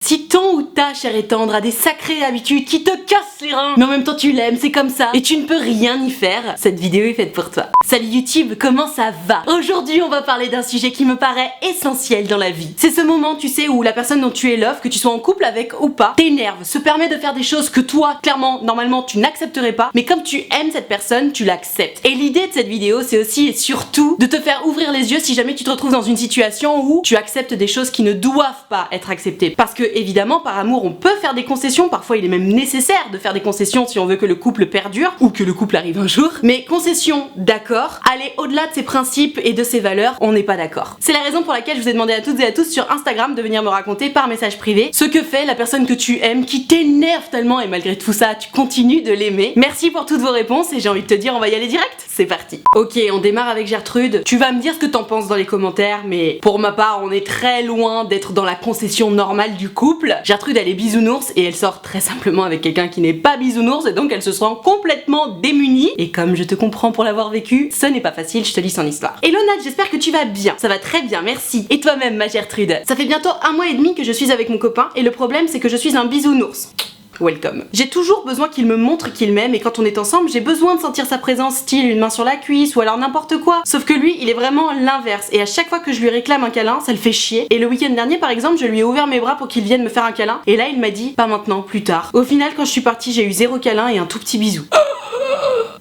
Si ton ou ta chère et tendre a des sacrées habitudes qui te cassent les reins, mais en même temps tu l'aimes, c'est comme ça, et tu ne peux rien y faire, cette vidéo est faite pour toi. Salut YouTube, comment ça va? Aujourd'hui on va parler d'un sujet qui me paraît essentiel dans la vie. C'est ce moment, tu sais, où la personne dont tu es love, que tu sois en couple avec ou pas, t'énerve, se permet de faire des choses que toi, clairement, normalement tu n'accepterais pas, mais comme tu aimes cette personne, tu l'acceptes. Et l'idée de cette vidéo, c'est aussi et surtout de te faire ouvrir les yeux si jamais tu te retrouves dans une situation où tu acceptes des choses qui ne doivent pas être acceptées. Parce que évidemment, par amour, on peut faire des concessions, parfois il est même nécessaire de faire des concessions si on veut que le couple perdure, ou que le couple arrive un jour. Mais concession, d'accord, aller au-delà de ses principes et de ses valeurs, on n'est pas d'accord. C'est la raison pour laquelle je vous ai demandé à toutes et à tous sur Instagram de venir me raconter par message privé ce que fait la personne que tu aimes, qui t'énerve tellement et malgré tout ça, tu continues de l'aimer. Merci pour toutes vos réponses et j'ai envie de te dire, on va y aller direct. C'est parti. Ok, on démarre avec Gertrude. Tu vas me dire ce que t'en penses dans les commentaires, mais pour ma part, on est très loin d'être dans la concession normale du couple. Gertrude, elle est bisounours et elle sort très simplement avec quelqu'un qui n'est pas bisounours et donc elle se sent complètement démunie. Et comme je te comprends pour l'avoir vécu, ce n'est pas facile, je te lis son histoire. Hello Nat, j'espère que tu vas bien. Ça va très bien, merci. Et toi-même, ma Gertrude? Ça fait bientôt 1 mois et demi que je suis avec mon copain et le problème c'est que je suis un bisounours. Welcome. J'ai toujours besoin qu'il me montre qu'il m'aime et quand on est ensemble, j'ai besoin de sentir sa présence, style une main sur la cuisse ou alors n'importe quoi. Sauf que lui, il est vraiment l'inverse et à chaque fois que je lui réclame un câlin, ça le fait chier. Et le week-end dernier, par exemple, je lui ai ouvert mes bras pour qu'il vienne me faire un câlin et là, il m'a dit pas maintenant, plus tard. Au final, quand je suis partie, j'ai eu 0 câlin et un tout petit bisou.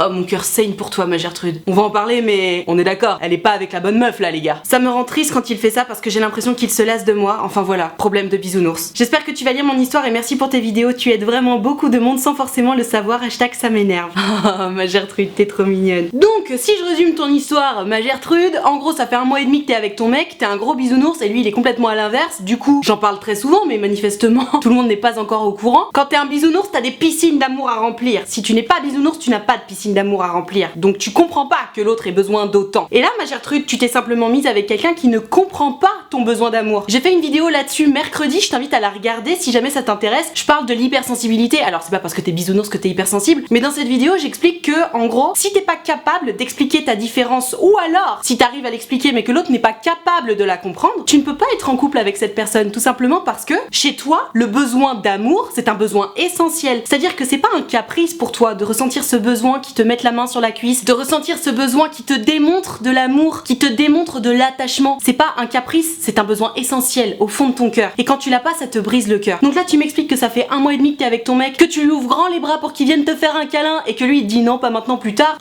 Oh, mon cœur saigne pour toi, ma Gertrude. On va en parler, mais on est d'accord, elle est pas avec la bonne meuf là, les gars. Ça me rend triste quand il fait ça parce que j'ai l'impression qu'il se lasse de moi. Enfin voilà, problème de bisounours. J'espère que tu vas lire mon histoire et merci pour tes vidéos. Tu aides vraiment beaucoup de monde sans forcément le savoir. Hashtag ça m'énerve. Oh, ma Gertrude, t'es trop mignonne. Donc, si je résume ton histoire, ma Gertrude, en gros, ça fait 1 mois et demi que t'es avec ton mec, t'es un gros bisounours et lui, il est complètement à l'inverse. Du coup, j'en parle très souvent, mais manifestement, tout le monde n'est pas encore au courant. Quand t'es un bisounours, t'as des piscines d'amour à remplir. Si tu n'es pas bisounours, tu n'as pas de piscine d'amour à remplir. Donc tu comprends pas que l'autre ait besoin d'autant. Et là, ma Gertrude, tu t'es simplement mise avec quelqu'un qui ne comprend pas ton besoin d'amour. J'ai fait une vidéo là-dessus mercredi, je t'invite à la regarder si jamais ça t'intéresse. Je parle de l'hypersensibilité. Alors c'est pas parce que t'es bisounours que t'es hypersensible, mais dans cette vidéo, j'explique que, en gros, si t'es pas capable d'expliquer ta différence, ou alors si t'arrives à l'expliquer mais que l'autre n'est pas capable de la comprendre, tu ne peux pas être en couple avec cette personne, tout simplement parce que, chez toi, le besoin d'amour, c'est un besoin essentiel. C'est-à-dire que c'est pas un caprice pour toi de ressentir ce besoin qui te mette la main sur la cuisse, de ressentir ce besoin qui te démontre de l'amour, qui te démontre de l'attachement. C'est pas un caprice, c'est un besoin essentiel au fond de ton cœur. Et quand tu l'as pas, ça te brise le cœur. Donc là, tu m'expliques que ça fait 1 mois et demi que t'es avec ton mec, que tu lui ouvres grand les bras pour qu'il vienne te faire un câlin et que lui il te dit non, pas maintenant, plus tard.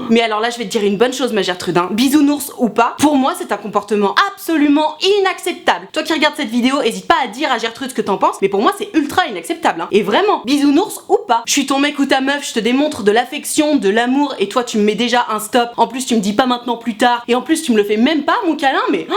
Mais alors là, je vais te dire une bonne chose, ma Gertrude, hein. Bisounours ou pas, pour moi, c'est un comportement absolument inacceptable. Toi qui regardes cette vidéo, hésite pas à dire à Gertrude ce que t'en penses, mais pour moi, c'est ultra inacceptable, hein. Et vraiment, bisounours ou pas, je suis ton mec ou ta meuf, je te démontre de l'affection, de l'amour, et toi, tu me mets déjà un stop. En plus, tu me dis pas maintenant, plus tard, et en plus, tu me le fais même pas, mon câlin, mais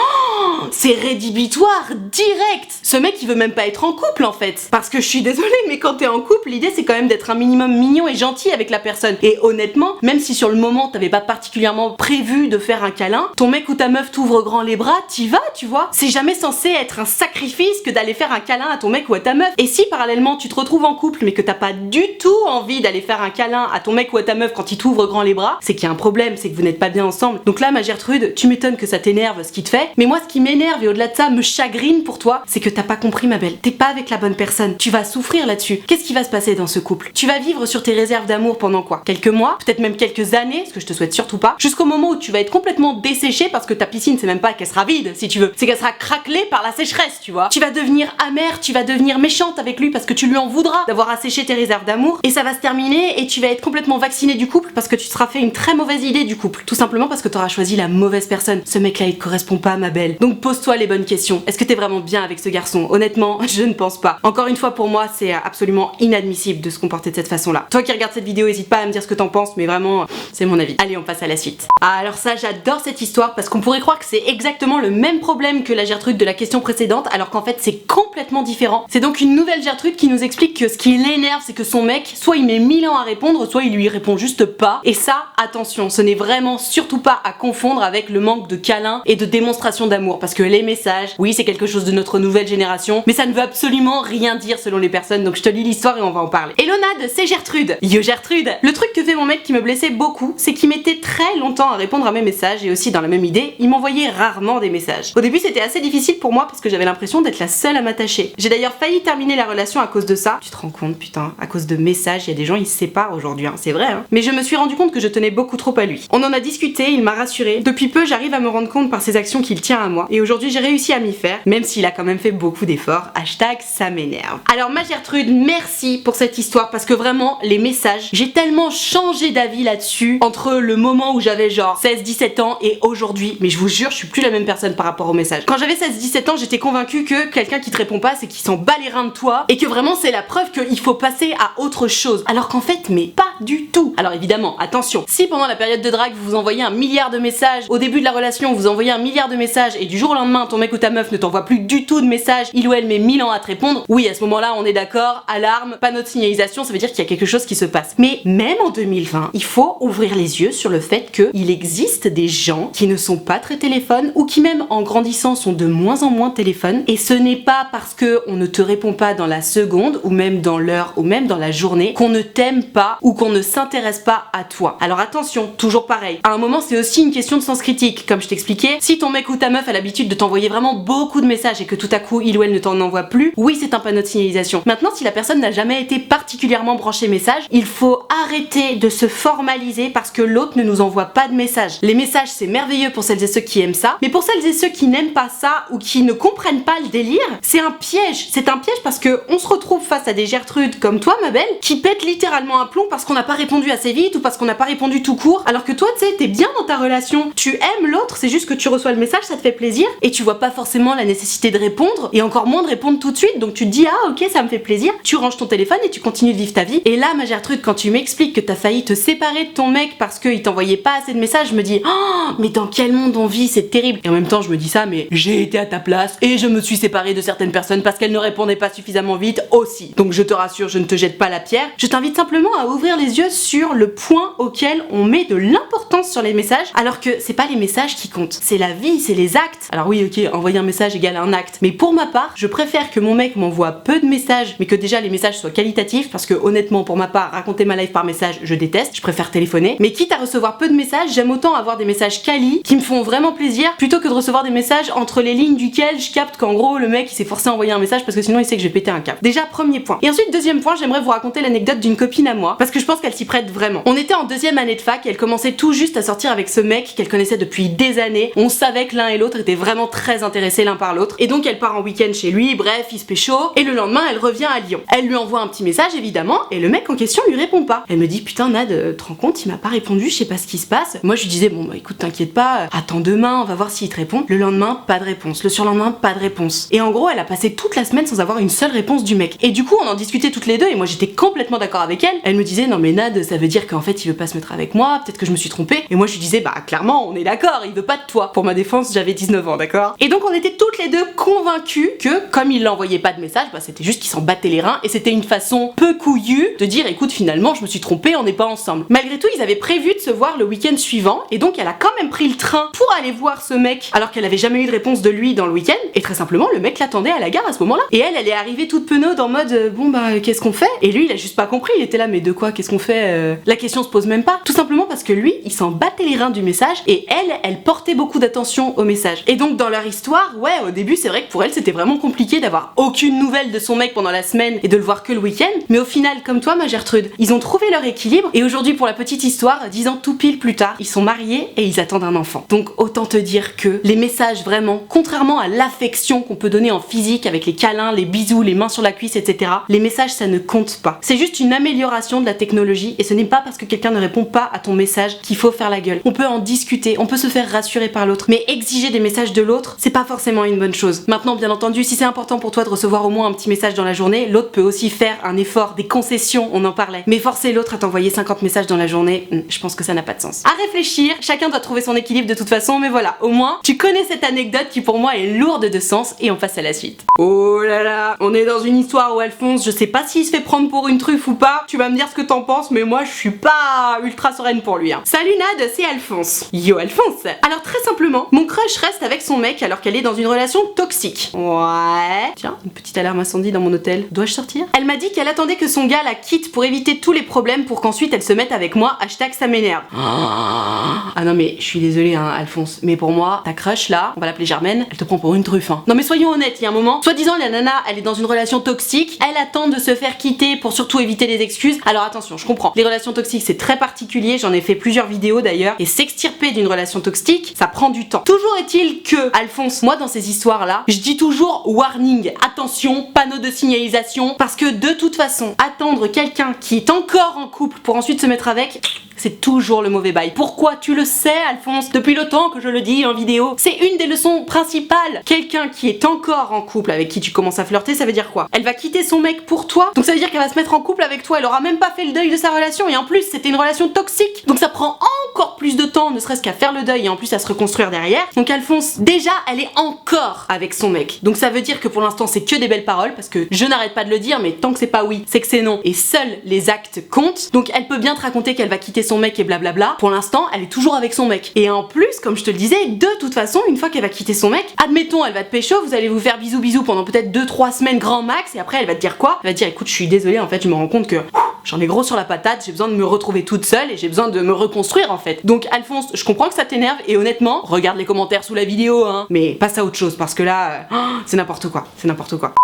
c'est rédhibitoire, direct. Ce mec, il veut même pas être en couple, en fait. Parce que je suis désolée, mais quand t'es en couple, l'idée, c'est quand même d'être un minimum mignon et gentil avec la personne. Et honnêtement, même si sur le moment, t'avais pas particulièrement prévu de faire un câlin, ton mec ou ta meuf t'ouvre grand les bras, t'y vas, tu vois. C'est jamais censé être un sacrifice que d'aller faire un câlin à ton mec ou à ta meuf. Et si parallèlement tu te retrouves en couple mais que t'as pas du tout envie d'aller faire un câlin à ton mec ou à ta meuf quand il t'ouvre grand les bras, c'est qu'il y a un problème, c'est que vous n'êtes pas bien ensemble. Donc là, ma Gertrude, tu m'étonnes que ça t'énerve ce qui te fait, mais moi ce qui m'énerve et au-delà de ça me chagrine pour toi, c'est que t'as pas compris, ma belle. T'es pas avec la bonne personne. Tu vas souffrir là-dessus. Qu'est-ce qui va se passer dans ce couple? Tu vas vivre sur tes réserves d'amour pendant quoi? Quelques mois, peut-être même quelques années, ce que je te souhaite surtout pas, jusqu'au moment où tu vas être complètement desséché parce que ta piscine, c'est même pas qu'elle sera vide, si tu veux, c'est qu'elle sera craquelée par la sécheresse, tu vois. Tu vas devenir amère, tu vas devenir méchante avec lui parce que tu lui en voudras d'avoir asséché tes réserves d'amour et ça va se terminer et tu vas être complètement vacciné du couple parce que tu te seras fait une très mauvaise idée du couple. Tout simplement parce que t'auras choisi la mauvaise personne. Ce mec-là, il te correspond pas, ma belle. Donc pose-toi les bonnes questions. Est-ce que t'es vraiment bien avec ce garçon? Honnêtement, je ne pense pas. Encore une fois, pour moi, c'est absolument inadmissible de se comporter de cette façon-là. Toi qui regardes cette vidéo, hésite pas à me dire ce que t'en penses, mais vraiment, c'est mon avis. Allez, on passe à la suite. Ah, alors ça, j'adore cette histoire parce qu'on pourrait croire que c'est exactement le même problème que la Gertrude de la question précédente, alors qu'en fait, c'est complètement différent. C'est donc une nouvelle Gertrude qui nous explique que ce qui l'énerve, c'est que son mec, soit il met 1000 ans à répondre, soit il lui répond répond juste pas. Et ça, attention, ce n'est vraiment surtout pas à confondre avec le manque de câlins et de démonstration d'amour, parce que les messages, oui, c'est quelque chose de notre nouvelle génération, mais ça ne veut absolument rien dire selon les personnes, donc je te lis l'histoire et on va en parler. Hello Nad, c'est Gertrude. Yo Gertrude. Le truc que fait mon mec qui me blessait beaucoup, c'est qu'il mettait très longtemps à répondre à mes messages, et aussi dans la même idée, il m'envoyait rarement des messages. Au début, c'était assez difficile pour moi parce que j'avais l'impression d'être la seule à m'attacher. J'ai d'ailleurs failli terminer la relation à cause de ça. Tu te rends compte, putain, à cause de messages, il y a des gens, ils se séparent aujourd'hui, hein. C'est vrai, hein. Mais je me suis rendu compte que je tenais beaucoup trop à lui. On en a discuté, il m'a rassuré. Depuis peu, j'arrive à me rendre compte par ses actions qu'il tient à moi, et aujourd'hui, j'ai réussi à m'y faire, même s'il a quand même fait beaucoup d'efforts. Hashtag ça m'énerve. Alors ma Gertrude, merci pour cette histoire, parce que vraiment, les messages, j'ai tellement changé d'avis là-dessus entre le moment où j'avais genre 16-17 ans et aujourd'hui, mais je vous jure, je suis plus la même personne par rapport aux messages. Quand j'avais 16-17 ans, j'étais convaincue que quelqu'un qui te répond pas, c'est qu'il s'en bat les reins de toi, et que vraiment c'est la preuve qu'il faut passer à autre chose. Alors qu'en fait, mais pas du tout. Alors évidemment, attention, si pendant la période de drague vous vous envoyez 1 milliard de messages, au début de la relation vous envoyez 1 milliard de messages, et du jour au lendemain ton mec ou ta meuf ne t'envoie plus du tout de messages, il ou elle met 1000 ans à te répondre, oui, à ce moment là on est d'accord, alarme, panneau de signalisation, ça veut dire qu'il y a quelque chose qui se passe. Mais même en 2020, il faut ouvrir les yeux sur le fait qu'il existe des gens qui ne sont pas très téléphones, ou qui même en grandissant sont de moins en moins téléphones, et ce n'est pas parce que on ne te répond pas dans la seconde, ou même dans l'heure, ou même dans la journée, qu'on ne t'aime pas, ou qu'on ne s'intéresse pas à toi. Alors attention, toujours pareil, à un moment c'est aussi une question de sens critique, comme je t'expliquais, si ton mec ou ta meuf a l'habitude de t'envoyer vraiment beaucoup de messages et que tout à coup il ou elle ne t'en envoie plus, oui c'est un panneau de signalisation. Maintenant, si la personne n'a jamais été particulièrement branchée message, il faut arrêter de se formaliser parce que l'autre ne nous envoie pas de messages. Les messages c'est merveilleux pour celles et ceux qui aiment ça, mais pour celles et ceux qui n'aiment pas ça ou qui ne comprennent pas le délire, c'est un piège. C'est un piège parce que on se retrouve face à des Gertrudes comme toi ma belle, qui pètent littéralement un plomb parce qu'on n'a pas répondu assez vite ou parce qu'on n'a pas répondu tout court, alors que toi tu sais, t'es bien dans ta relation, tu aimes l'autre, c'est juste que tu reçois le message, ça te fait plaisir et tu vois pas forcément la nécessité de répondre, et encore moins de répondre tout de suite, donc tu te dis ah ok ça me fait plaisir, tu ranges ton téléphone et tu continues de vivre ta vie. Et là ma Gertrude, quand tu m'expliques que t'as failli te séparer de ton mec parce qu'il t'envoyait pas assez de messages, je me dis oh mais dans quel monde on vit, c'est terrible. Et en même temps je me dis ça, mais j'ai été à ta place et je me suis séparée de certaines personnes parce qu'elles ne répondaient pas suffisamment vite aussi. Donc je te rassure, je ne te jette pas la pierre, je t'invite simplement à ouvrir les yeux sur le point auquel on met de l'importance sur les messages, alors que c'est pas les messages qui comptent, c'est la vie, c'est les actes. Alors oui ok, envoyer un message égale un acte, mais pour ma part, je préfère que mon mec m'envoie peu de messages, mais que déjà les messages soient qualitatifs, parce que honnêtement pour ma part, raconter ma life par message, je déteste, je préfère téléphoner. Mais quitte à recevoir peu de messages, j'aime autant avoir des messages quali qui me font vraiment plaisir, plutôt que de recevoir des messages entre les lignes duquel je capte qu'en gros le mec il s'est forcé à envoyer un message parce que sinon il sait que je vais péter un câble. Déjà premier point. Et ensuite deuxième point, j'aimerais vous raconter l'anecdote d'une copine à moi, parce que je pense qu'elle s'y prête vraiment. On était en 2e année de fac et elle commençait tout juste à sortir avec ce mec qu'elle connaissait depuis des années. On savait que l'un et l'autre étaient vraiment très intéressés l'un par l'autre, et donc elle part en week-end chez lui, bref il se pécho, et le lendemain elle revient à Lyon. Elle lui envoie un petit message évidemment, et le mec en question lui répond pas. Elle me dit putain Nad, te rends compte, il m'a pas répondu, je sais pas ce qui se passe. Moi je lui disais bon bah écoute t'inquiète pas, attends demain, on va voir s'il te répond. Le lendemain pas de réponse, le surlendemain pas de réponse. Et en gros elle a passé toute la semaine sans avoir une seule réponse du mec. Et du coup on en discutait toutes les deux, et moi j'étais complètement d'accord avec elle. Elle me disait non mais Nad, ça veut dire qu'en fait il veut pas se mettre avec moi, peut-être que je me suis trompée. Et moi je lui disais bah clairement on est d'accord, il veut pas de toi. Pour ma défense j'avais 19 ans, d'accord. Et donc on était toutes les deux convaincues que comme il l'envoyait pas de message, bah c'était juste qu'il s'en battait les reins, et c'était une façon peu couillue de dire écoute finalement je me suis trompée, on n'est pas ensemble. Malgré tout ils avaient prévu de se voir le week-end suivant, et donc elle a quand même pris le train pour aller voir ce mec alors qu'elle avait jamais eu de réponse de lui dans le week-end, et très simplement le mec l'attendait à la gare à ce moment-là. Et elle est arrivée toute penaude en mode bon bah qu'est-ce qu'on fait. Et lui il a juste pas compris, il était là mais de quoi, qu'est-ce qu'on fait. La question se pose même pas, tout simplement parce que lui il s'en battait les reins du message, et elle portait beaucoup d'attention au message. Et donc dans leur histoire, ouais au début c'est vrai que pour elle c'était vraiment compliqué d'avoir aucune nouvelle de son mec pendant la semaine et de le voir que le week-end, mais au final comme toi ma Gertrude, ils ont trouvé leur équilibre, et aujourd'hui pour la petite histoire, 10 ans tout pile plus tard, ils sont mariés et ils attendent un enfant. Donc autant te dire que les messages vraiment, contrairement à l'affection qu'on peut donner en physique avec les câlins, les bisous, les mains sur la cuisse, etc., les messages ça ne compte pas. C'est juste une amélioration de la technologie, et ce n'est pas parce que quelqu'un ne répond pas à ton message qu'il faut faire la gueule. On peut en discuter, on peut se faire rassurer par l'autre, mais exiger des messages de l'autre, c'est pas forcément une bonne chose. Maintenant bien entendu, si c'est important pour toi de recevoir au moins un petit message dans la journée, l'autre peut aussi faire un effort, des concessions, on en parlait. Mais forcer l'autre à t'envoyer 50 messages dans la journée, je pense que ça n'a pas de sens. À réfléchir, chacun doit trouver son équilibre de toute façon, mais voilà, au moins tu connais cette anecdote qui pour moi est lourde de sens, et on passe à la suite. Oh là là, on est dans une histoire où Alphonse, je sais pas s'il se fait prendre pour une truffe ou pas, tu vas me dire ce que t'en penses, mais moi moi je suis pas ultra sereine pour lui. Salut Nad, c'est Alphonse. Yo Alphonse. Alors très simplement, mon crush reste avec son mec alors qu'elle est dans une relation toxique. Ouais. Tiens, une petite alarme incendie dans mon hôtel. Dois-je sortir? Elle m'a dit qu'elle attendait que son gars la quitte pour éviter tous les problèmes pour qu'ensuite elle se mette avec moi. Hashtag ça m'énerve. Ah non mais je suis désolée Alphonse, mais pour moi, ta crush là, on va l'appeler Germaine, elle te prend pour une truffe. Non mais soyons honnêtes, il y a un moment, soi-disant la nana, elle est dans une relation toxique, elle attend de se faire quitter pour surtout éviter les excuses. Alors attention, je comprends. Les relations toxiques c'est très particulier, j'en ai fait plusieurs vidéos d'ailleurs, et s'extirper d'une relation toxique, ça prend du temps. Toujours est-il que, Alphonse, moi dans ces histoires là, je dis toujours warning, attention, panneau de signalisation, parce que de toute façon, attendre quelqu'un qui est encore en couple pour ensuite se mettre avec, c'est toujours le mauvais bail. Pourquoi? Tu le sais Alphonse, depuis le temps que je le dis en vidéo. C'est une des leçons principales. Quelqu'un qui est encore en couple avec qui tu commences à flirter, ça veut dire quoi? Elle va quitter son mec pour toi, donc ça veut dire qu'elle va se mettre en couple avec toi, elle aura même pas fait le deuil de sa relation, et en plus c'était une relation toxique, donc ça prend encore plus de temps, ne serait-ce qu'à faire le deuil et en plus à se reconstruire derrière. Donc Alphonse, déjà elle est encore avec son mec, donc ça veut dire que pour l'instant c'est que des belles paroles, parce que je n'arrête pas de le dire, mais tant que c'est pas oui, c'est que c'est non, et seuls les actes comptent. Donc elle peut bien te raconter qu'elle va quitter son mec et blablabla, pour l'instant elle est toujours avec son mec. Et en plus, comme je te le disais, de toute façon, une fois qu'elle va quitter son mec, admettons elle va te pécho, vous allez vous faire bisous bisous pendant peut-être 2-3 semaines grand max, et après elle va te dire quoi? Elle va te dire écoute je suis désolée, en fait je me rends compte que j'en ai gros sur la patate, j'ai besoin de me retrouver toute seule et j'ai besoin de me reconstruire en fait. Donc Alphonse, je comprends que ça t'énerve et honnêtement, regarde les commentaires sous la vidéo mais passe à autre chose parce que là, c'est n'importe quoi, c'est n'importe quoi.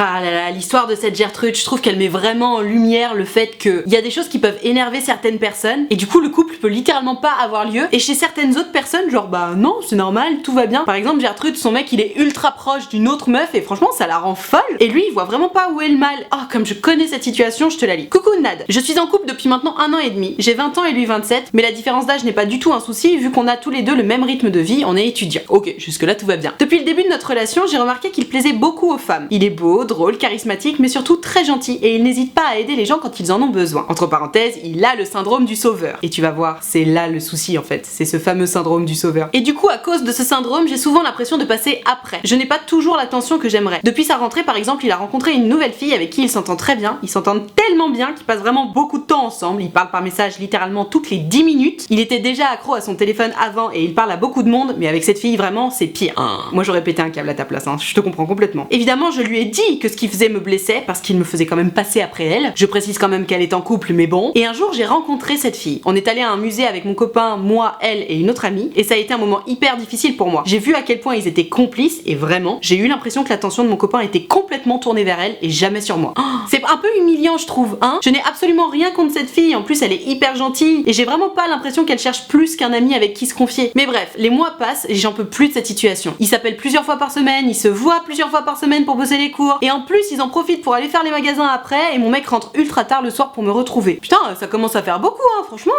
Ah là là, l'histoire de cette Gertrude, je trouve qu'elle met vraiment en lumière le fait qu'il y a des choses qui peuvent énerver certaines personnes et du coup le couple peut littéralement pas avoir lieu, et chez certaines autres personnes genre bah non c'est normal, tout va bien. Par exemple Gertrude, son mec il est ultra proche d'une autre meuf et franchement ça la rend folle, et lui il voit vraiment pas où est le mal. Oh comme je connais cette situation, je te la lis. Coucou Nad, je suis en couple depuis maintenant 1 an et demi, j'ai 20 ans et lui 27, mais la différence d'âge n'est pas du tout un souci vu qu'on a tous les deux le même rythme de vie, on est étudiants. Ok, jusque là tout va bien. Depuis le début de notre relation, j'ai remarqué qu'il plaisait beaucoup aux femmes. Il est beau, drôle, charismatique, mais surtout très gentil, et il n'hésite pas à aider les gens quand ils en ont besoin. Entre parenthèses, il a le syndrome du sauveur. Et tu vas voir, c'est là le souci en fait, c'est ce fameux syndrome du sauveur. Et du coup, à cause de ce syndrome, j'ai souvent l'impression de passer après. Je n'ai pas toujours l'attention que j'aimerais. Depuis sa rentrée par exemple, il a rencontré une nouvelle fille avec qui il s'entend très bien, ils s'entendent tellement bien qu'ils passent vraiment beaucoup de temps ensemble, ils parlent par message littéralement toutes les 10 minutes. Il était déjà accro à son téléphone avant et il parle à beaucoup de monde, mais avec cette fille vraiment c'est pire. Moi j'aurais pété un câble à ta place, je te comprends complètement. Évidemment, je lui ai dit que ce qui me blessait parce qu'il me faisait quand même passer après elle. Je précise quand même qu'elle est en couple, mais bon. Et un jour, j'ai rencontré cette fille. On est allé à un musée avec mon copain, moi, elle et une autre amie, et ça a été un moment hyper difficile pour moi. J'ai vu à quel point ils étaient complices, et vraiment, j'ai eu l'impression que l'attention de mon copain était complètement tournée vers elle et jamais sur moi. C'est un peu humiliant, je trouve, Je n'ai absolument rien contre cette fille, en plus elle est hyper gentille, et j'ai vraiment pas l'impression qu'elle cherche plus qu'un ami avec qui se confier. Mais bref, les mois passent et j'en peux plus de cette situation. Ils s'appellent plusieurs fois par semaine, ils se voient plusieurs fois par semaine pour bosser les cours, et en plus ils en profitent pour aller faire les magasins après, et mon mec rentre ultra tard le soir pour me retrouver. Putain, ça commence à faire beaucoup, franchement.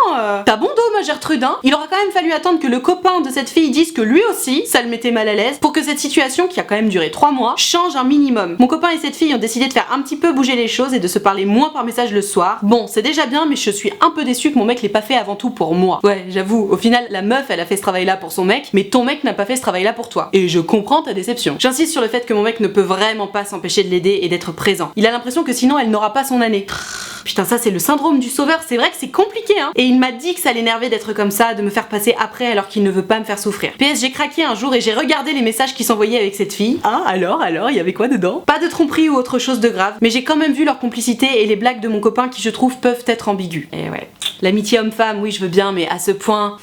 T'as bon dos, ma Gertrude, Il aura quand même fallu attendre que le copain de cette fille dise que lui aussi, ça le mettait mal à l'aise, pour que cette situation, qui a quand même duré 3 mois, change un minimum. Mon copain et cette fille ont décidé de faire un petit peu bouger les choses et de se parler moins par message le soir. Bon, c'est déjà bien, mais je suis un peu déçue que mon mec l'ait pas fait avant tout pour moi. Ouais, j'avoue, au final, la meuf, elle a fait ce travail-là pour son mec, mais ton mec n'a pas fait ce travail-là pour toi. Et je comprends ta déception. J'insiste sur le fait que mon mec ne peut vraiment pas s'empêcher de l'aider et d'être présent. Il a l'impression que sinon elle n'aura pas son année. Putain, ça c'est le syndrome du sauveur, c'est vrai que c'est compliqué Et il m'a dit que ça l'énervait d'être comme ça, de me faire passer après alors qu'il ne veut pas me faire souffrir. PS, j'ai craqué un jour et j'ai regardé les messages qui s'envoyaient avec cette fille. Ah, alors, il y avait quoi dedans? Pas de tromperie ou autre chose de grave, mais j'ai quand même vu leur complicité et les blagues de mon copain qui je trouve peuvent être ambiguës. Et ouais, l'amitié homme-femme, oui je veux bien, mais à ce point...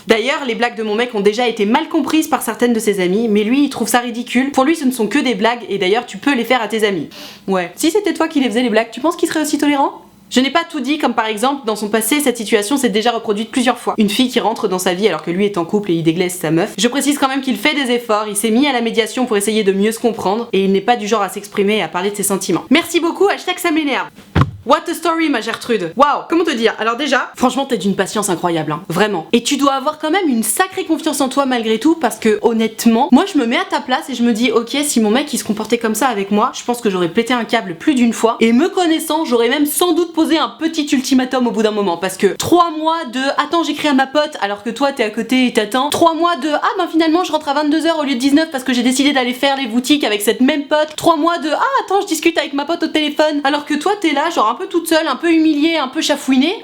D'ailleurs, les blagues de mon mec ont déjà été mal comprises par certaines de ses amies, mais lui il trouve ça ridicule. Pour lui ce ne sont que des blagues, et d'ailleurs tu peux les faire à tes amis. Ouais. Si c'était toi qui les faisais les blagues, tu penses qu'il serait aussi tolérant? Je n'ai pas tout dit, comme par exemple, dans son passé, cette situation s'est déjà reproduite plusieurs fois. Une fille qui rentre dans sa vie alors que lui est en couple et il déglaise sa meuf. Je précise quand même qu'il fait des efforts, il s'est mis à la médiation pour essayer de mieux se comprendre, et il n'est pas du genre à s'exprimer et à parler de ses sentiments. Merci beaucoup, hashtag ça m'énerve. What a story, ma Gertrude. Waouh, comment te dire? Alors déjà, franchement, t'es d'une patience incroyable, hein, vraiment. Et tu dois avoir quand même une sacrée confiance en toi malgré tout, parce que honnêtement, moi je me mets à ta place et je me dis, ok, si mon mec il se comportait comme ça avec moi, je pense que j'aurais pété un câble plus d'une fois. Et me connaissant, j'aurais même sans doute posé un petit ultimatum au bout d'un moment, parce que 3 mois de attends, j'écris à ma pote alors que toi t'es à côté et t'attends. 3 mois de ah ben finalement je rentre à 22h au lieu de 19 parce que j'ai décidé d'aller faire les boutiques avec cette même pote. 3 mois de ah attends, je discute avec ma pote au téléphone alors que toi t'es là genre un peu toute seule, un peu humiliée, un peu chafouinée.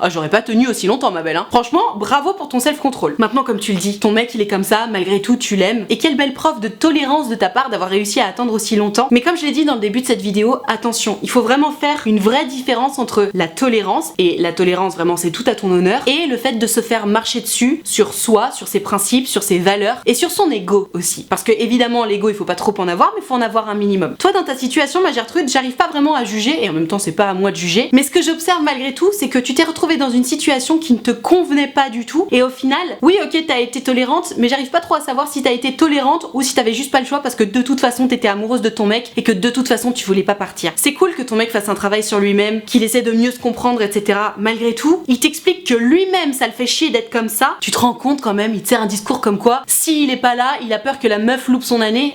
J'aurais pas tenu aussi longtemps ma belle, hein. Franchement, bravo pour ton self-control. Maintenant comme tu le dis, ton mec il est comme ça, malgré tout tu l'aimes. Et quelle belle preuve de tolérance de ta part d'avoir réussi à attendre aussi longtemps. Mais comme je l'ai dit dans le début de cette vidéo, attention, il faut vraiment faire une vraie différence entre la tolérance, et la tolérance vraiment c'est tout à ton honneur, et le fait de se faire marcher dessus sur soi, sur ses principes, sur ses valeurs et sur son ego aussi. Parce que évidemment l'ego il faut pas trop en avoir, mais il faut en avoir un minimum. Toi dans ta situation ma Gertrude, j'arrive pas vraiment à juger, et en même temps c'est pas à moi de juger, mais ce que j'observe malgré tout c'est que tu t'es retrouvée dans une situation qui ne te convenait pas du tout, et au final, oui ok t'as été tolérante, mais j'arrive pas trop à savoir si t'as été tolérante ou si t'avais juste pas le choix parce que de toute façon t'étais amoureuse de ton mec et que de toute façon tu voulais pas partir. C'est cool que ton mec fasse un travail sur lui-même, qu'il essaie de mieux se comprendre, etc. Malgré tout, il t'explique que lui-même ça le fait chier d'être comme ça. Tu te rends compte quand même, il te sert un discours comme quoi s'il est pas là, il a peur que la meuf loupe son année.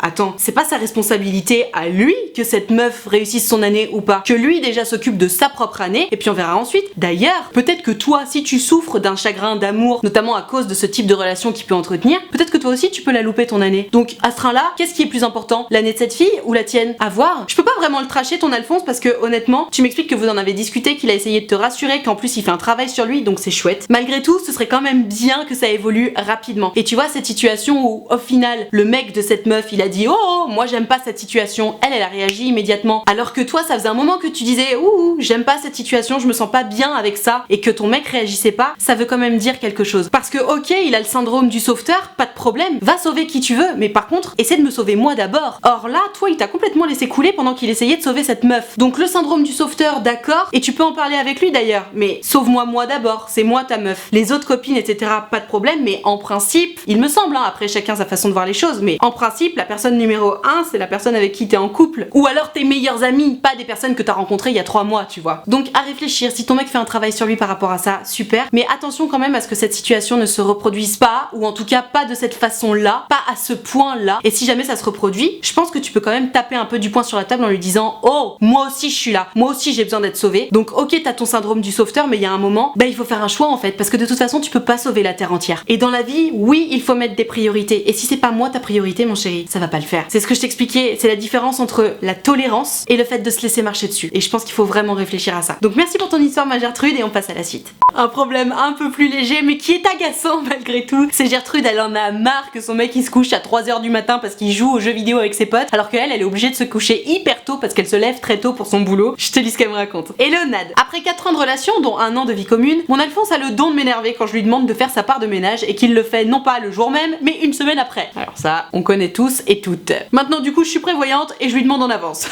Attends, c'est pas sa responsabilité à lui que cette meuf réussisse son année ou pas, que lui déjà s'occupe de sa propre année et puis on verra ensuite. D'ailleurs, peut-être que toi, si tu souffres d'un chagrin d'amour, notamment à cause de ce type de relation qu'il peut entretenir, peut-être que toi aussi tu peux la louper ton année. Donc à ce train-là, qu'est-ce qui est plus important, l'année de cette fille ou la tienne? À voir. Je peux pas vraiment le tracher ton Alphonse parce que honnêtement, tu m'expliques que vous en avez discuté, qu'il a essayé de te rassurer, qu'en plus il fait un travail sur lui, donc c'est chouette. Malgré tout, ce serait quand même bien que ça évolue rapidement. Et tu vois cette situation où au final le mec de cette meuf il a dit oh moi j'aime pas cette situation, elle a réagi immédiatement, alors que toi ça faisait un moment que tu disais ouh j'aime pas cette situation, je me sens pas bien avec ça, et que ton mec réagissait pas, ça veut quand même dire quelque chose. Parce que ok il a le syndrome du sauveteur, pas de problème, va sauver qui tu veux, mais par contre essaie de me sauver moi d'abord. Or là toi il t'a complètement laissé couler pendant qu'il essayait de sauver cette meuf. Donc le syndrome du sauveteur d'accord, et tu peux en parler avec lui d'ailleurs, mais sauve-moi moi d'abord, c'est moi ta meuf. Les autres copines etc pas de problème, mais en principe, il me semble, hein, après chacun sa façon de voir les choses, mais en principe la personne numéro 1 c'est la personne avec qui t'es en couple, ou alors tes meilleurs amis, pas des personnes que t'as rencontrées il y a 3 mois tu vois. Donc à réfléchir, si ton mec fait un travail sur lui par rapport à ça, super, mais attention quand même à ce que cette situation ne se reproduise pas, ou en tout cas pas de cette façon là, pas à ce point là, et si jamais ça se reproduit, je pense que tu peux quand même taper un peu du poing sur la table en lui disant oh moi aussi je suis là, moi aussi j'ai besoin d'être sauvée, donc ok t'as ton syndrome du sauveteur, mais il y a un moment, bah il faut faire un choix en fait, parce que de toute façon tu peux pas sauver la terre entière. Et dans la vie, oui il faut mettre des priorités, et si c'est pas moi ta priorité mon chéri, ça va pas le faire. C'est ce que je t'expliquais, c'est la différence entre la tolérance et le fait de se laisser marcher dessus, et je pense qu'il faut vraiment réfléchir à ça. Donc merci pour ton histoire ma Gertrude, et on passe à la suite. Un problème un peu plus léger mais qui est agaçant malgré tout, c'est Gertrude, elle en a marre que son mec il se couche à 3h du matin parce qu'il joue aux jeux vidéo avec ses potes, alors qu'elle elle est obligée de se coucher hyper tôt parce qu'elle se lève très tôt pour son boulot. Je te lis ce qu'elle me raconte. Hello Nad, après 4 ans de relation dont 1 an de vie commune, mon Alphonse a le don de m'énerver quand je lui demande de faire sa part de ménage et qu'il le fait non pas le jour même mais une semaine après. Alors ça, on connaît tous et toutes. Maintenant du coup je suis prévoyante et je lui demande en avance.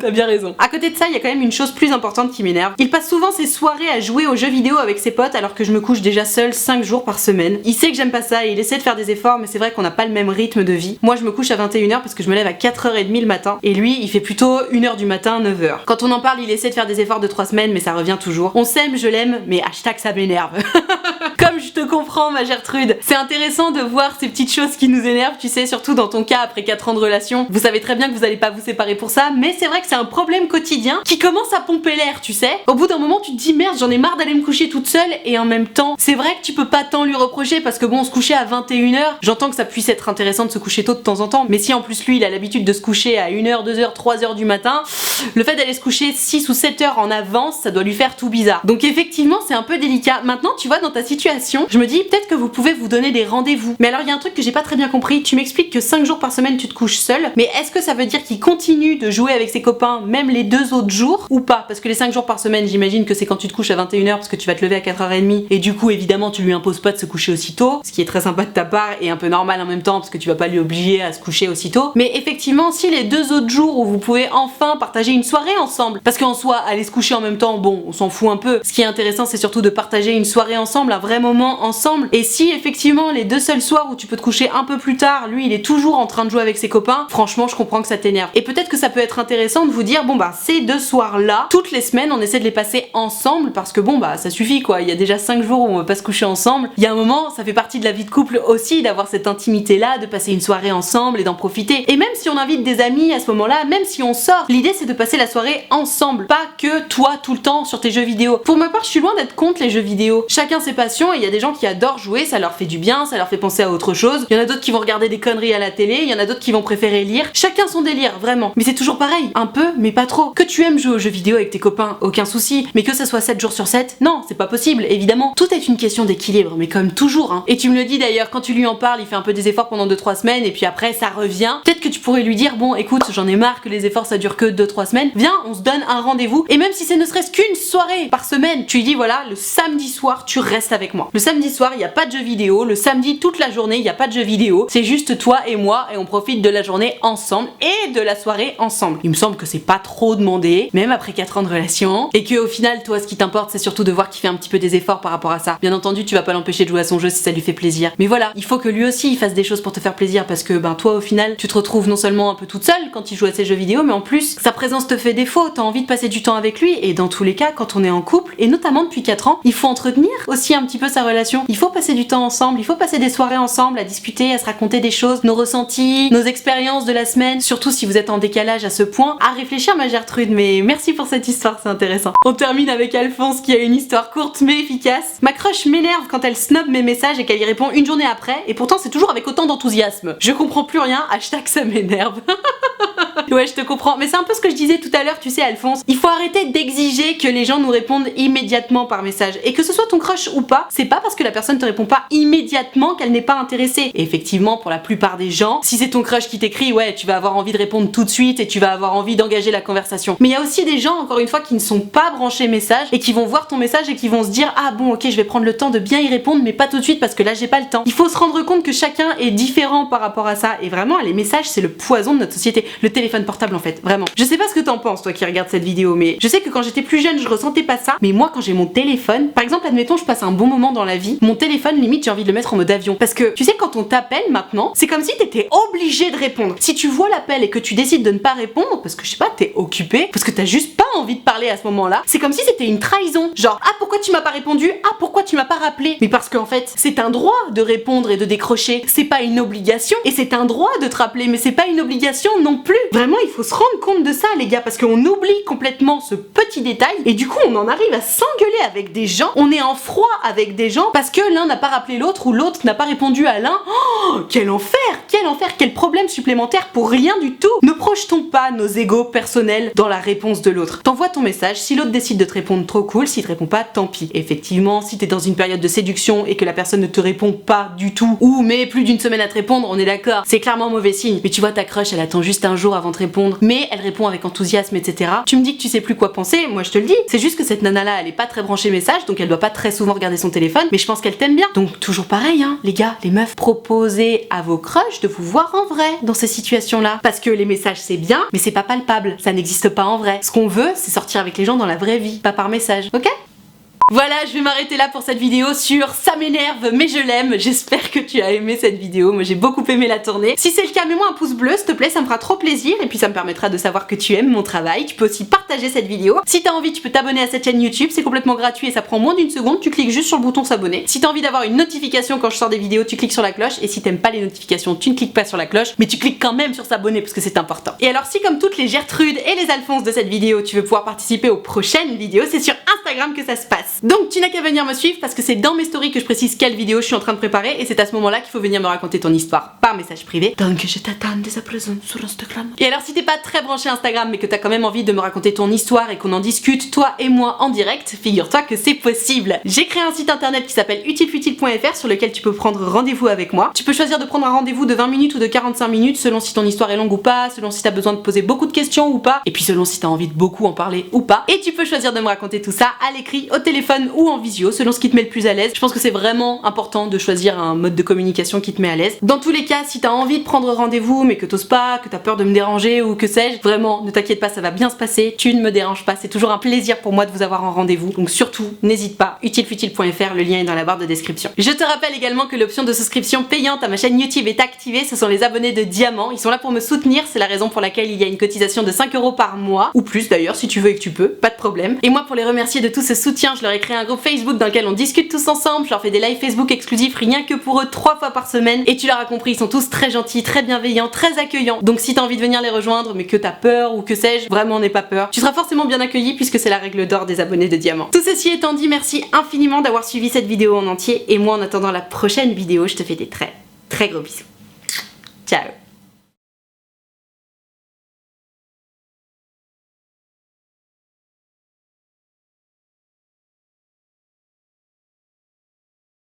T'as bien raison. À côté de ça, il y a quand même une chose plus importante qui m'énerve. Il passe souvent ses soirées à jouer aux jeux vidéo avec ses potes alors que je me couche déjà seule 5 jours par semaine. Il sait que j'aime pas ça et il essaie de faire des efforts, mais c'est vrai qu'on n'a pas le même rythme de vie. Moi je me couche à 21h parce que je me lève à 4h30 le matin, et lui il fait plutôt 1h du matin, 9h. Quand on en parle, il essaie de faire des efforts de 3 semaines mais ça revient toujours. On s'aime, je l'aime, mais hashtag ça m'énerve. Comme je te comprends ma Gertrude. C'est intéressant de voir ces petites choses qui nous énervent, tu sais, surtout dans ton cas après 4 ans de relation. Vous savez très bien que vous allez pas vous séparer pour ça, mais c'est vrai que c'est un problème quotidien qui commence à pomper l'air, tu sais. Au bout d'un moment tu te dis merde, j'en ai marre d'aller me coucher toute seule, et en même temps c'est vrai que tu peux pas tant lui reprocher parce que bon, on se couchait à 21h, j'entends que ça puisse être intéressant de se coucher tôt de temps en temps, mais si en plus lui il a l'habitude de se coucher à 1h, 2h, 3h du matin, le fait d'aller se coucher 6 ou 7 heures en avance, ça doit lui faire tout bizarre. Donc effectivement c'est un peu délicat. Maintenant tu vois, dans ta situation, je me dis peut-être que vous pouvez vous donner des rendez-vous. Mais alors il y a un truc que j'ai pas très bien compris, tu m'expliques que 5 jours par semaine tu te couches seule, mais est-ce que ça veut dire qu'il continue de jouer avec ses copains même les 2 autres jours ou pas? Parce que les 5 jours par semaine, j'imagine que c'est quand tu te couches à 21h parce que tu vas te lever à 4h30, et du coup évidemment tu lui imposes pas de se coucher aussitôt, ce qui est très sympa de ta part et un peu normal en même temps parce que tu vas pas lui obliger à se coucher aussitôt. Mais effectivement, si les 2 autres jours où vous pouvez enfin partager une soirée ensemble, parce qu'en soi aller se coucher en même temps, bon on s'en fout un peu, ce qui est intéressant c'est surtout de partager une soirée ensemble, un vrai moment ensemble. Et si effectivement les 2 seuls soirs où tu peux te coucher un peu plus tard, lui il est toujours en train de jouer avec ses copains, franchement je comprends que ça t'énerve. Et peut-être que ça peut être intéressant de vous dire bon bah ces deux soirs-là, toutes les semaines, on essaie de les passer ensemble parce que bon, bah ça suffit quoi. Il y a déjà 5 jours où on va pas se coucher ensemble. Il y a un moment, ça fait partie de la vie de couple aussi d'avoir cette intimité-là, de passer une soirée ensemble et d'en profiter. Et même si on invite des amis à ce moment-là, même si on sort, l'idée c'est de passer la soirée ensemble, pas que toi tout le temps sur tes jeux vidéo. Pour ma part, je suis loin d'être contre les jeux vidéo. Chacun ses passions et il y a des gens qui adorent jouer, ça leur fait du bien, ça leur fait penser à autre chose. Il y en a d'autres qui vont regarder des conneries à la télé, il y en a d'autres qui vont préférer lire. Chacun son délire, vraiment. Mais c'est toujours pareil, un peu, mais pas trop. Que tu aimes jouer aux jeux vidéo avec tes copains, aucun souci. Mais que ça soit 7 jours sur 7, non, c'est pas possible, évidemment. Tout est une question d'équilibre, mais comme toujours, hein. Et tu me le dis d'ailleurs, quand tu lui en parles, il fait un peu des efforts pendant 2-3 semaines et puis après ça revient. Peut-être que tu pourrais lui dire, bon écoute, j'en ai marre que les efforts ça dure que 2-3 semaines, viens, on se donne un rendez-vous. Et même si c'est ne serait-ce qu'une soirée par semaine, tu lui dis voilà, le samedi soir, tu restes avec moi. Le samedi soir, il n'y a pas de jeux vidéo. Le samedi, toute la journée, il n'y a pas de jeux vidéo. C'est juste toi et moi et on profite de la journée ensemble et de la soirée ensemble. Il me semble que c'est pas trop demandé, même après 4 ans de relation. Et que au final, toi, ce qui t'importe, c'est surtout de voir qu'il fait un petit peu des efforts par rapport à ça. Bien entendu, tu vas pas l'empêcher de jouer à son jeu si ça lui fait plaisir. Mais voilà, il faut que lui aussi il fasse des choses pour te faire plaisir parce que ben toi au final, tu te retrouves non seulement un peu toute seule quand il joue à ses jeux vidéo, mais en plus, sa présence te fait défaut. T'as envie de passer du temps avec lui et dans tous les cas, quand on est en couple et notamment depuis 4 ans, il faut entretenir aussi un petit peu sa relation. Il faut passer du temps ensemble, il faut passer des soirées ensemble à discuter, à se raconter des choses, nos ressentis, nos expériences de la semaine, surtout si vous êtes en décalage à ce point, à réfléchir ma Gertrude, mais merci pour cette histoire, c'est intéressant. On termine avec Alphonse qui a une histoire courte mais efficace. Ma crush m'énerve quand elle snob mes messages et qu'elle y répond une journée après, et pourtant c'est toujours avec autant d'enthousiasme. Je comprends plus rien, hashtag ça m'énerve. Ouais, je te comprends, mais c'est un peu ce que je disais tout à l'heure, tu sais Alphonse, il faut arrêter d'exiger que les gens nous répondent immédiatement par message, et que ce soit ton crush ou pas, c'est pas parce que la personne te répond pas immédiatement qu'elle n'est pas intéressée. Et effectivement, pour la plupart des gens, si c'est ton crush qui t'écrit, ouais, tu vas avoir envie de répondre tout de suite et tu vas avoir envie d'engager la conversation. Mais il y a aussi des gens, encore une fois, qui ne sont pas branchés message et qui vont voir ton message et qui vont se dire ah bon ok, je vais prendre le temps de bien y répondre mais pas tout de suite parce que là j'ai pas le temps. Il faut se rendre compte que chacun est différent par rapport à ça, et vraiment les messages c'est le poison de notre société, le téléphone portable en fait, vraiment. Je sais pas ce que t'en penses toi qui regardes cette vidéo, mais je sais que quand j'étais plus jeune je ressentais pas ça, mais moi quand j'ai mon téléphone, par exemple admettons je passe un bon moment dans la vie, mon téléphone limite j'ai envie de le mettre en mode avion, parce que tu sais quand on t'appelle maintenant, c'est comme si t'étais obligé de répondre. Si tu vois l'appel et que tu décides de ne pas répondre parce que je sais pas, t'es occupé, parce que t'as juste pas envie de parler à ce moment-là, c'est comme si c'était une trahison. Genre ah pourquoi tu m'as pas répondu, ah pourquoi tu m'as pas rappelé. Mais parce qu'en fait c'est un droit de répondre et de décrocher, c'est pas une obligation, et c'est un droit de te rappeler mais c'est pas une obligation non plus. Vraiment il faut se rendre compte de ça les gars, parce qu'on oublie complètement ce petit détail et du coup on en arrive à s'engueuler avec des gens, on est en froid avec des gens parce que l'un n'a pas rappelé l'autre ou l'autre n'a pas répondu à l'un. Oh quel enfer, quel problème supplémentaire pour rien du tout. Ne projetons pas nos égos personnels dans la réponse de l'autre. T'envoies ton message, si l'autre décide de te répondre trop cool, s'il te répond pas tant pis. Effectivement si t'es dans une période de séduction et que la personne ne te répond pas du tout ou met plus d'une semaine à te répondre, on est d'accord, c'est clairement mauvais signe. Mais tu vois ta crush elle attend juste un jour avant de répondre mais elle répond avec enthousiasme etc. Tu me dis que tu sais plus quoi penser, moi je te le dis, c'est juste que cette nana là elle est pas très branchée message donc elle doit pas très souvent regarder son téléphone, mais je pense qu'elle t'aime bien. Donc toujours pareil hein les gars, les meufs, proposez à vos crushs de vous voir en vrai dans ces situations là, parce que les messages c'est bien mais c'est pas palpable, ça n'existe pas en vrai. Ce qu'on veut c'est sortir avec les gens dans la vraie vie, pas par message, ok? Voilà, je vais m'arrêter là pour cette vidéo sur ça m'énerve mais je l'aime. J'espère que tu as aimé cette vidéo, moi j'ai beaucoup aimé la tourner. Si c'est le cas, mets-moi un pouce bleu s'il te plaît, ça me fera trop plaisir et puis ça me permettra de savoir que tu aimes mon travail. Tu peux aussi partager cette vidéo. Si t'as envie, tu peux t'abonner à cette chaîne YouTube, c'est complètement gratuit et ça prend moins d'une seconde, tu cliques juste sur le bouton s'abonner. Si t'as envie d'avoir une notification quand je sors des vidéos, tu cliques sur la cloche, et si t'aimes pas les notifications, tu ne cliques pas sur la cloche, mais tu cliques quand même sur s'abonner parce que c'est important. Et alors si comme toutes les Gertrude et les Alphonse de cette vidéo, tu veux pouvoir participer aux prochaines vidéos, c'est sur Instagram que ça se passe. Donc tu n'as qu'à venir me suivre parce que c'est dans mes stories que je précise quelle vidéo je suis en train de préparer et c'est à ce moment là qu'il faut venir me raconter ton histoire par message privé. Donc je t'attends dès à présent sur Instagram. Et alors si t'es pas très branché Instagram mais que t'as quand même envie de me raconter ton histoire et qu'on en discute toi et moi en direct, figure-toi que c'est possible. J'ai créé un site internet qui s'appelle utilefutile.fr sur lequel tu peux prendre rendez-vous avec moi. Tu peux choisir de prendre un rendez-vous de 20 minutes ou de 45 minutes selon si ton histoire est longue ou pas, selon si t'as besoin de poser beaucoup de questions ou pas, et puis selon si t'as envie de beaucoup en parler ou pas. Et tu peux choisir de me raconter tout ça à l'écrit, au téléphone téléphone ou en visio, selon ce qui te met le plus à l'aise. Je pense que c'est vraiment important de choisir un mode de communication qui te met à l'aise. Dans tous les cas, si t'as envie de prendre rendez-vous mais que t'oses pas, que t'as peur de me déranger ou que sais-je, vraiment ne t'inquiète pas, ça va bien se passer, tu ne me déranges pas, c'est toujours un plaisir pour moi de vous avoir en rendez-vous. Donc surtout, n'hésite pas, utilefutile.fr, le lien est dans la barre de description. Je te rappelle également que l'option de souscription payante à ma chaîne YouTube est activée, ce sont les abonnés de Diamant, ils sont là pour me soutenir, c'est la raison pour laquelle il y a une cotisation de 5 € par mois, ou plus d'ailleurs si tu veux et que tu peux, pas de problème. Et moi pour les remercier de tout ce soutien, je leur ai créé un groupe Facebook dans lequel on discute tous ensemble, je leur fais des lives Facebook exclusifs rien que pour eux 3 fois par semaine, et tu l'auras compris, ils sont tous très gentils, très bienveillants, très accueillants. Donc si t'as envie de venir les rejoindre mais que t'as peur ou que sais-je, vraiment n'aie pas peur, tu seras forcément bien accueilli puisque c'est la règle d'or des abonnés de Diamant. Tout ceci étant dit, merci infiniment d'avoir suivi cette vidéo en entier, et moi en attendant la prochaine vidéo, je te fais des très gros bisous. Ciao.